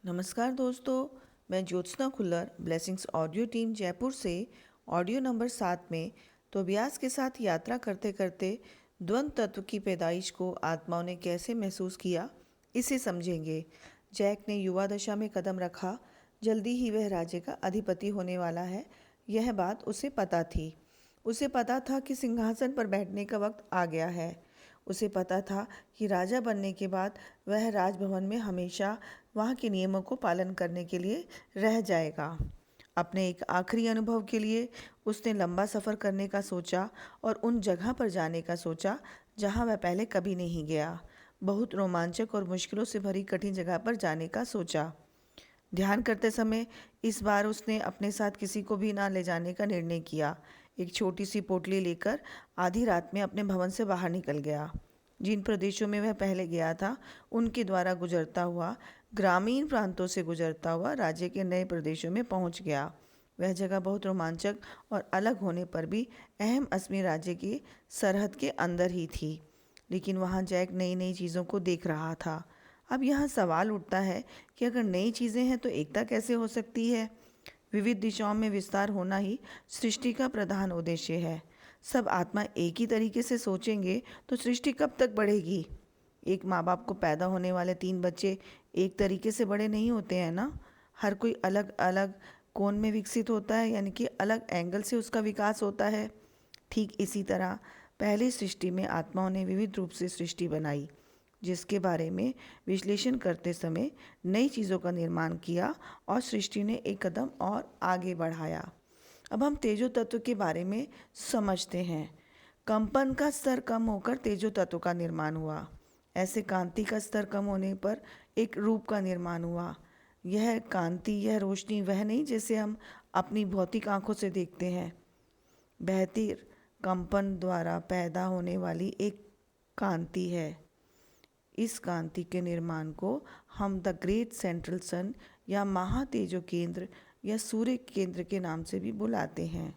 नमस्कार दोस्तों, मैं Jyotsna Khullar blessings audio team Jaipur से ऑडियो नंबर 7 में तो अभ्यास के साथ यात्रा करते करते द्वंद तत्व की पैदाइश को आत्माओं ने कैसे महसूस किया, इसे समझेंगे। जैक ने युवा दशा में कदम रखा। जल्दी ही वह राज्य का अधिपति होने वाला है, यह बात उसे पता थी। उसे पता था कि सिंहासन पर बैठने का वक्त आ गया है। उसे पता था कि राजा बनने के बाद वह राजभवन में हमेशा वहाँ के नियमों को पालन करने के लिए रह जाएगा। अपने एक आखिरी अनुभव के लिए उसने लंबा सफ़र करने का सोचा और उन जगह पर जाने का सोचा जहाँ वह पहले कभी नहीं गया। बहुत रोमांचक और मुश्किलों से भरी कठिन जगह पर जाने का सोचा। ध्यान करते समय इस बार उसने अपने साथ किसी को भी ना ले जाने का निर्णय किया। एक छोटी सी पोटली लेकर आधी रात में अपने भवन से बाहर निकल गया। जिन प्रदेशों में वह पहले गया था उनके द्वारा गुजरता हुआ, ग्रामीण प्रांतों से गुजरता हुआ राज्य के नए प्रदेशों में पहुंच गया। वह जगह बहुत रोमांचक और अलग होने पर भी अहम असमी राज्य की सरहद के अंदर ही थी, लेकिन वहाँ जैक नई नई चीज़ों को देख रहा था। अब यहाँ सवाल उठता है कि अगर नई चीज़ें हैं तो एकता कैसे हो सकती है। विविध दिशाओं में विस्तार होना ही सृष्टि का प्रधान उद्देश्य है। सब आत्मा एक ही तरीके से सोचेंगे तो सृष्टि कब तक बढ़ेगी। एक माँ बाप को पैदा होने वाले 3 बच्चे एक तरीके से बड़े नहीं होते हैं ना। हर कोई अलग अलग कोण में विकसित होता है, यानी कि अलग एंगल से उसका विकास होता है। ठीक इसी तरह पहली सृष्टि में आत्माओं ने विविध रूप से सृष्टि बनाई, जिसके बारे में विश्लेषण करते समय नई चीज़ों का निर्माण किया और सृष्टि ने एक कदम और आगे बढ़ाया। अब हम तेजो तत्व के बारे में समझते हैं। कंपन का स्तर कम होकर तेजो तत्व का निर्माण हुआ। ऐसे कांति का स्तर कम होने पर एक रूप का निर्माण हुआ। यह कांति, यह रोशनी वह नहीं जैसे हम अपनी भौतिक आंखों से देखते हैं। बेहतर कंपन द्वारा पैदा होने वाली एक कांति है। इस कांति के निर्माण को हम द ग्रेट सेंट्रल सन या महातेजो केंद्र या सूर्य केंद्र के नाम से भी बुलाते हैं।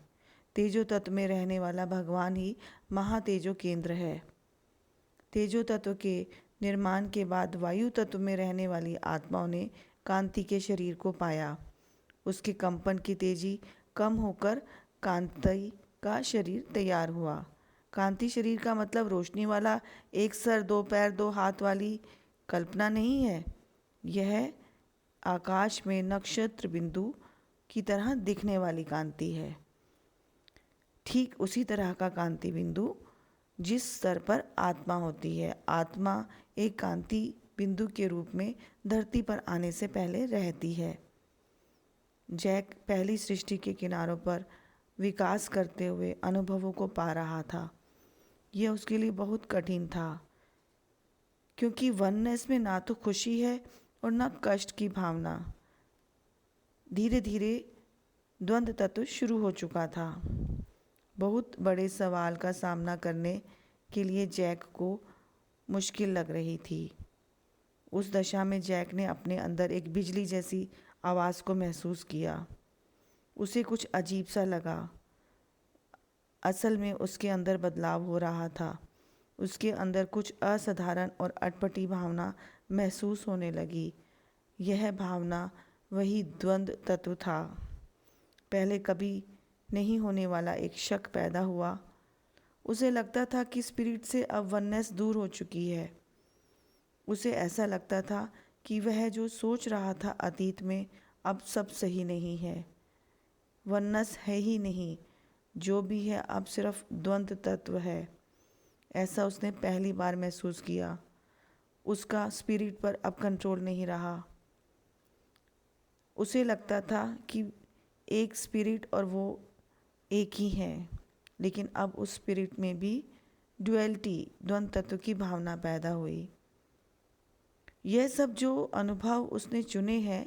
तेजो तत्व में रहने वाला भगवान ही महातेजो केंद्र है। तेजो तत्व के निर्माण के बाद वायु तत्व में रहने वाली आत्माओं ने कांति के शरीर को पाया। उसके कंपन की तेजी कम होकर कांति का शरीर तैयार हुआ। कांति शरीर का मतलब रोशनी वाला, एक सर, 2 पैर, 2 हाथ वाली कल्पना नहीं है। यह आकाश में नक्षत्र बिंदु की तरह दिखने वाली कांति है। ठीक उसी तरह का कांति बिंदु जिस स्तर पर आत्मा होती है। आत्मा एक कांति बिंदु के रूप में धरती पर आने से पहले रहती है। जैक पहली सृष्टि के किनारों पर विकास करते हुए अनुभवों को पा रहा था। यह उसके लिए बहुत कठिन था, क्योंकि वननेस में ना तो खुशी है और ना कष्ट की भावना। धीरे धीरे द्वंद्व तत्व शुरू हो चुका था। बहुत बड़े सवाल का सामना करने के लिए जैक को मुश्किल लग रही थी। उस दशा में जैक ने अपने अंदर एक बिजली जैसी आवाज़ को महसूस किया। उसे कुछ अजीब सा लगा। असल में उसके अंदर बदलाव हो रहा था। उसके अंदर कुछ असाधारण और अटपटी भावना महसूस होने लगी। यह भावना वही द्वंद्व तत्व था। पहले कभी नहीं होने वाला एक शक पैदा हुआ। उसे लगता था कि स्पिरिट से अब वननेस दूर हो चुकी है। उसे ऐसा लगता था कि वह जो सोच रहा था अतीत में, अब सब सही नहीं है। वननेस है ही नहीं, जो भी है अब सिर्फ द्वंद्व तत्व है। ऐसा उसने पहली बार महसूस किया। उसका स्पिरिट पर अब कंट्रोल नहीं रहा। उसे लगता था कि एक स्पिरिट और वो एक ही है, लेकिन अब उस स्पिरिट में भी ड्युअलिटी, द्वंद्व तत्व की भावना पैदा हुई। यह सब जो अनुभव उसने चुने हैं,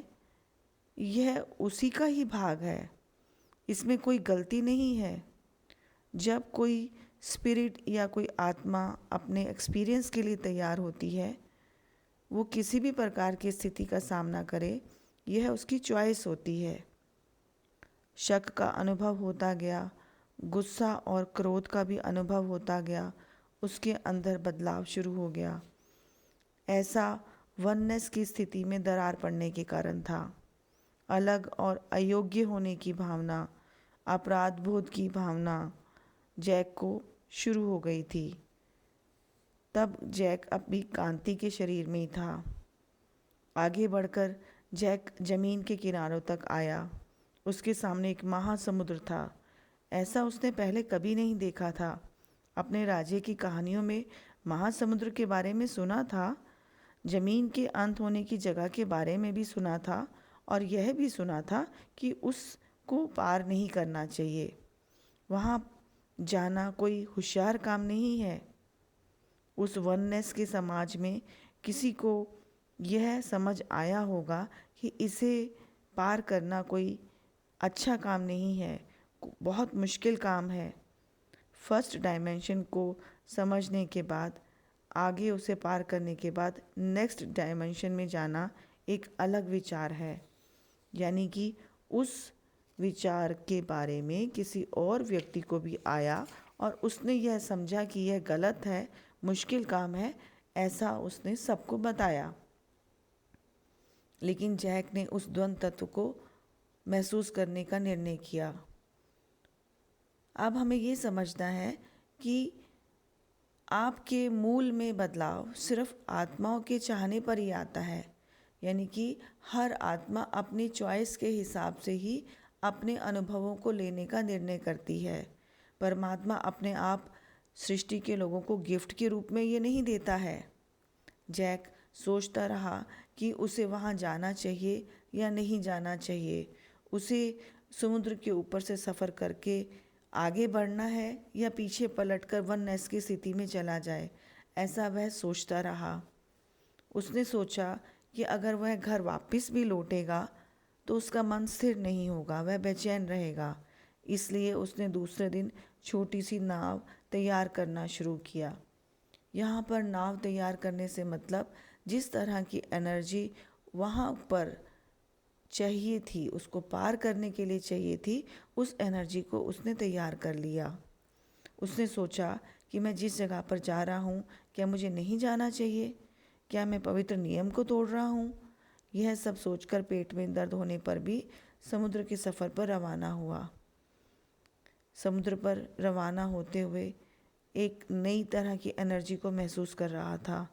यह उसी का ही भाग है। इसमें कोई गलती नहीं है। जब कोई स्पिरिट या कोई आत्मा अपने एक्सपीरियंस के लिए तैयार होती है, वो किसी भी प्रकार की स्थिति का सामना करे, यह उसकी चॉइस होती है। शक का अनुभव होता गया, गुस्सा और क्रोध का भी अनुभव होता गया। उसके अंदर बदलाव शुरू हो गया। ऐसा वननेस की स्थिति में दरार पड़ने के कारण था। अलग और अयोग्य होने की भावना, अपराध बोध की भावना जैक को शुरू हो गई थी। तब जैक अभी कांति के शरीर में ही था। आगे बढ़कर जैक जमीन के किनारों तक आया। उसके सामने एक महासमुद्र था। ऐसा उसने पहले कभी नहीं देखा था। अपने राज्य की कहानियों में महासमुद्र के बारे में सुना था, जमीन के अंत होने की जगह के बारे में भी सुना था, और यह भी सुना था कि उसको पार नहीं करना चाहिए। वहाँ जाना कोई होशियार काम नहीं है। उस वननेस के समाज में किसी को यह समझ आया होगा कि इसे पार करना कोई अच्छा काम नहीं है, बहुत मुश्किल काम है। फर्स्ट डायमेंशन को समझने के बाद, आगे उसे पार करने के बाद नेक्स्ट डायमेंशन में जाना एक अलग विचार है। यानी कि उस विचार के बारे में किसी और व्यक्ति को भी आया और उसने यह समझा कि यह गलत है, मुश्किल काम है, ऐसा उसने सबको बताया। लेकिन जैक ने उस द्वंद तत्व को महसूस करने का निर्णय किया। अब हमें ये समझना है कि आपके मूल में बदलाव सिर्फ आत्माओं के चाहने पर ही आता है। यानी कि हर आत्मा अपनी चॉइस के हिसाब से ही अपने अनुभवों को लेने का निर्णय करती है। परमात्मा अपने आप सृष्टि के लोगों को गिफ्ट के रूप में ये नहीं देता है। जैक सोचता रहा कि उसे वहाँ जाना चाहिए या नहीं जाना चाहिए, उसे समुद्र के ऊपर से सफ़र करके आगे बढ़ना है या पीछे पलटकर वननेस की स्थिति में चला जाए। ऐसा वह सोचता रहा। उसने सोचा कि अगर वह घर वापस भी लौटेगा तो उसका मन स्थिर नहीं होगा, वह बेचैन रहेगा। इसलिए उसने दूसरे दिन छोटी सी नाव तैयार करना शुरू किया। यहाँ पर नाव तैयार करने से मतलब जिस तरह की एनर्जी वहाँ पर चाहिए थी, उसको पार करने के लिए चाहिए थी, उस एनर्जी को उसने तैयार कर लिया। उसने सोचा कि मैं जिस जगह पर जा रहा हूँ, क्या मुझे नहीं जाना चाहिए? क्या मैं पवित्र नियम को तोड़ रहा हूँ? यह सब सोचकर पेट में दर्द होने पर भी समुद्र के सफ़र पर रवाना हुआ। समुद्र पर रवाना होते हुए एक नई तरह की एनर्जी को महसूस कर रहा था।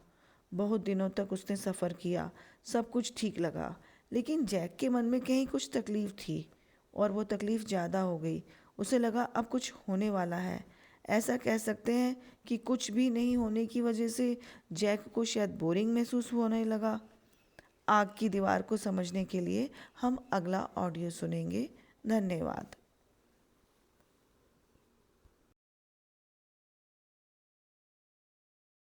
बहुत दिनों तक उसने सफ़र किया, सब कुछ ठीक लगा, लेकिन जैक के मन में कहीं कुछ तकलीफ़ थी और वो तकलीफ़ ज़्यादा हो गई। उसे लगा अब कुछ होने वाला है। ऐसा कह सकते हैं कि कुछ भी नहीं होने की वजह से जैक को शायद बोरिंग महसूस होने लगा। आग की दीवार को समझने के लिए हम अगला ऑडियो सुनेंगे। धन्यवाद।